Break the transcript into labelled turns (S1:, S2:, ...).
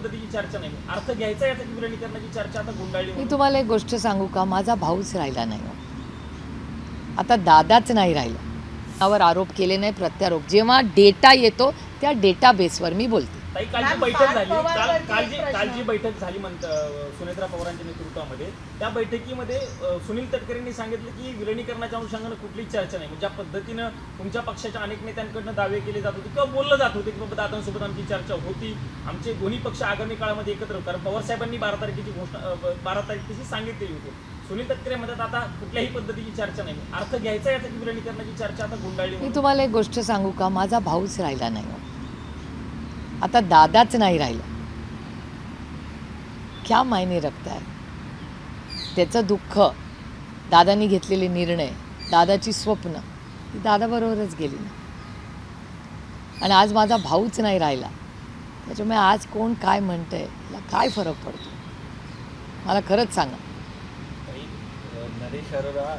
S1: पद्धतीची चर्चा नाही, अर्थ घ्यायचा याचा विलीनीकरणाची चर्चा आता गुंडाळली.
S2: मी तुम्हाला एक गोष्ट सांगू का, माझा भाऊच राहिला नाही हो. आता दादाच नाही राहिला. त्यावर आरोप केले नाही, प्रत्यारोप. जेव्हा डेटा येतो त्या डेटा बेसवर मी बोलते.
S1: ताई, काल जी बैठक झाली, काल जी बैठक झाली सुनेत्रा पवारांच्या नेतृत्वामध्ये, त्या बैठकीमध्ये सुनील तटकरेंनी सांगितलं की विलीनीकरणाच्या अनुषंगानं कुठलीच चर्चा नाही. ज्या पद्धतीनं तुमच्या पक्षाच्या अनेक नेत्यांकडनं दावे केले जात होते किंवा बोललं जात होते की बाबा दादांसोबत आमची चर्चा होती, आमचे दोन्ही पक्ष आगामी काळामध्ये एकत्र, कारण पवारसाहेबांनी 12 तारखेची घोषणा 12 तारखेची सांगितलेली होती. सुनील तटकरे म्हणतात आता कुठल्याही पद्धतीची चर्चा नाही, अर्थ घ्यायचा याचा विलीनीकरणाची चर्चा आता गुंडाळली.
S2: मी तुम्हाला एक गोष्ट सांगू का, माझा भाऊच राहिला नाही हो. आता दादाच नाही राहिला. क्या मायने रखता है. त्याचं दुःख, दादांनी घेतलेले निर्णय, दादाची स्वप्न ती दादाबरोबरच गेली ना. आणि आज माझा भाऊच नाही राहिला, त्याच्यामुळे आज कोण काय म्हणतंय याला काय फरक पडतो मला खरंच सांगा.
S3: नरेश अरोरा